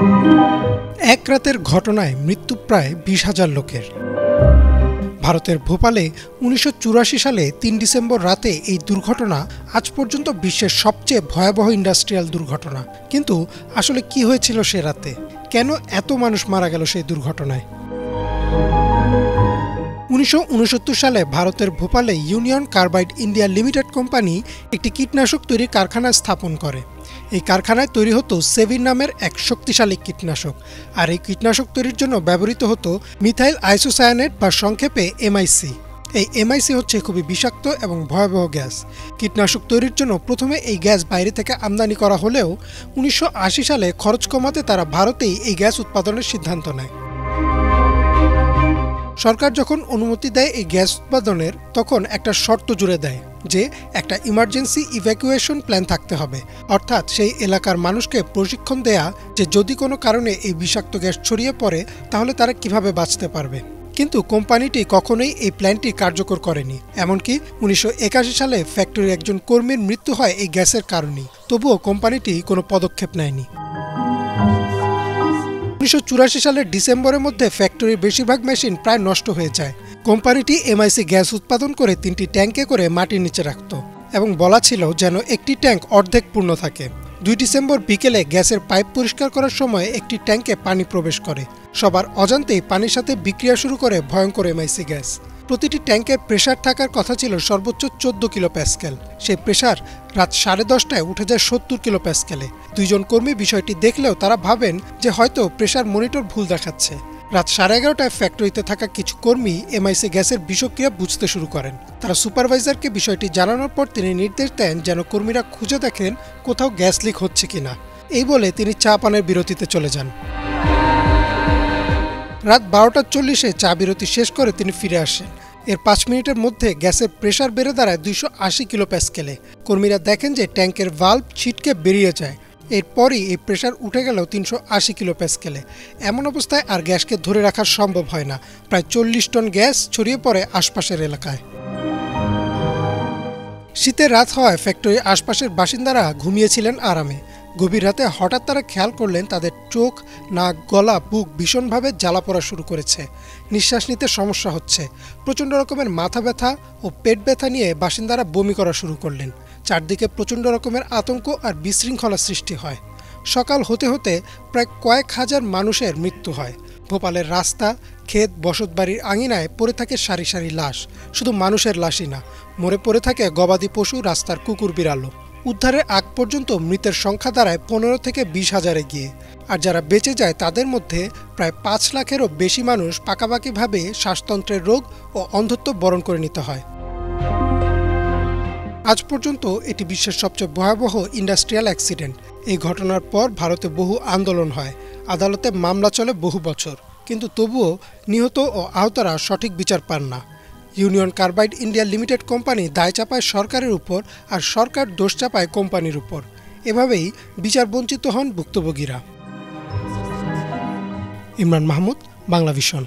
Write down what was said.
এক রাতের ঘটনায় মৃত্যু প্রায় ২০,০০০ লোকের। ভারতের ভোপালে ১৯৮৪ সালে ৩ ডিসেম্বর রাতে এই দুর্ঘটনা আজ পর্যন্ত বিশ্বের সবচেয়ে ভয়াবহ ইন্ডাস্ট্রিয়াল দুর্ঘটনা। কিন্তু আসলে কি হয়েছিল সে রাতে? কেন এত মানুষ মারা গেল সেই দুর্ঘটনায়? ১৯৬৯ সালে ভারতের ভোপালে union carbide India limited company একটি কীটনাশক তৈরির কারখানা স্থাপন করে। এই কারখানায় তৈরি হতো সেভির নামের এক শক্তিশালী কীটনাশক, আর এই কীটনাশক তৈরির জন্য ব্যবহৃত হতো মিথাইল আইসোসায়ানেট বা সংক্ষেপে এমআইসি। এই এমআইসি হচ্ছে খুবই বিষাক্ত এবং ভয়াবহ গ্যাস। কীটনাশক তৈরির জন্য প্রথমে এই গ্যাস বাইরে থেকে আমদানি করা হলেও ১৯৮০ সালে খরচ কমাতে তারা ভারতেই এই গ্যাস উৎপাদনের সিদ্ধান্ত নেয়। সরকার যখন অনুমতি দেয় এই গ্যাস উৎপাদনের, তখন একটা শর্ত জুড়ে দেয় যে একটা ইমার্জেন্সি ইভ্যাকুয়েশন প্ল্যান থাকতে হবে, অর্থাৎ সেই এলাকার মানুষকে প্রশিক্ষণ দেয়া যে যদি কোনো কারণে এই বিষাক্ত গ্যাস ছড়িয়ে পড়ে তাহলে তারা কিভাবে বাঁচতে পারবে। কিন্তু কোম্পানিটি কখনোই এই প্ল্যানটি কার্যকর করেনি। এমনকি ১৯৮১ সালে ফ্যাক্টরির একজন কর্মীর মৃত্যু হয় এই গ্যাসের কারণেই। তবুও কোম্পানিটি কোনো পদক্ষেপ নেয়নি। ১৯৮৪ সালের ডিসেম্বরের মধ্যে ফ্যাক্টরির বেশিরভাগ মেশিন প্রায় নষ্ট হয়ে যায়। কোম্পানিটি এমআইসি গ্যাস উৎপাদন করে ৩টি ট্যাঙ্কে করে মাটির নিচে রাখত এবং বলা ছিল যেন একটি ট্যাঙ্ক অর্ধেক পূর্ণ থাকে। ২ ডিসেম্বর বিকেলে গ্যাসের পাইপ পরিষ্কার করার সময় একটি ট্যাঙ্কে পানি প্রবেশ করে। সবার অজান্তেই পানির সাথে বিক্রিয়া শুরু করে ভয়ঙ্কর এমআইসি গ্যাস। প্রতিটি ট্যাঙ্কের প্রেসার থাকার কথা ছিল সর্বোচ্চ ১৪ কিলো প্যাসকেল। সেই প্রেসার রাত ১০:৩০টায় উঠে যায় ৭০ কিলো প্যাসকেলে। দুইজন কর্মী বিষয়টি দেখলেও তারা ভাবেন যে হয়তো প্রেসার মনিটর ভুল দেখাচ্ছে। রাত ১১:৩০টায় ফ্যাক্টরিতে থাকা কিছু কর্মী এমআইসি গ্যাসের বিষক্রিয়া বুঝতে শুরু করেন। তারা সুপারভাইজারকে বিষয়টি জানানোর পর তিনি নির্দেশ দেন যেন কর্মীরা খুঁজে দেখেন কোথাও গ্যাস লিক হচ্ছে কিনা। এই বলে তিনি চা পানের বিরতিতে চলে যান। রাত ১২:৪০-এ চা বিরতি শেষ করে তিনি ফিরে আসেন। এর ৫ মিনিটের মধ্যে গ্যাসের প্রেসার বেড়ে দাঁড়ায় ২৮০ কিলো প্যাসকেলে। কর্মীরা দেখেন যে ট্যাঙ্কের ভাল্ব ছিটকে বেরিয়ে যায়। এরপরই এই প্রেসার উঠে গেল ৩৮০ কিলো প্যাসকেলে। এমন অবস্থায় আর গ্যাসকে ধরে রাখা সম্ভব হয় না। প্রায় ৪০ টন গ্যাস ছড়িয়ে পড়ে আশপাশের এলাকায়। শীতের রাত হওয়ায় ফ্যাক্টরির আশপাশের বাসিন্দারা ঘুমিয়েছিলেন আরামে। গভীর রাতে হঠাৎ তারা খেয়াল করলেন তাদের চোখ, নাক, গলা, বুক ভীষণভাবে জ্বালা পড়া শুরু করেছে। নিঃশ্বাস নিতে সমস্যা হচ্ছে। প্রচণ্ড রকমের মাথা ব্যথা ও পেট ব্যথা নিয়ে বাসিন্দারা বমি করা শুরু করলেন। চারদিকে প্রচণ্ড রকমের আতঙ্ক আর বিশৃঙ্খলা সৃষ্টি হয়। সকাল হতে হতে প্রায় কয়েক হাজার মানুষের মৃত্যু হয়। ভোপালের রাস্তা, ক্ষেত, বসতবাড়ির আঙিনায় পড়ে থাকে সারি সারি লাশ। শুধু মানুষের লাশই না, মরে পড়ে থাকে গবাদি পশু, রাস্তার কুকুর বিড়ালও। উদ্ধারের আগ পর্যন্ত মৃতের সংখ্যা দাঁড়ায় ১৫ থেকে ২০,০০০-এ গিয়ে। আর যারা বেঁচে যায় তাদের মধ্যে প্রায় ৫ লাখেরও বেশি মানুষ পাকাপাকিভাবে শ্বাসতন্ত্রের রোগ ও অন্ধত্ব বরণ করে নিতে হয়। আজ পর্যন্ত এটি বিশ্বের সবচেয়ে ভয়াবহ ইন্ডাস্ট্রিয়াল অ্যাক্সিডেন্ট। এই ঘটনার পর ভারতে বহু আন্দোলন হয়, আদালতে মামলা চলে বহু বছর, কিন্তু তবুও নিহত ও আহতরা সঠিক বিচার পান না। Union carbide India limited company দায় চাপায় সরকারের উপর, আর সরকার দোষ চাপায় কোম্পানির উপর। এভাবেই বিচার বঞ্চিত হন ভুক্তভোগীরা। ইমরান মাহমুদ, বাংলা ভিশন।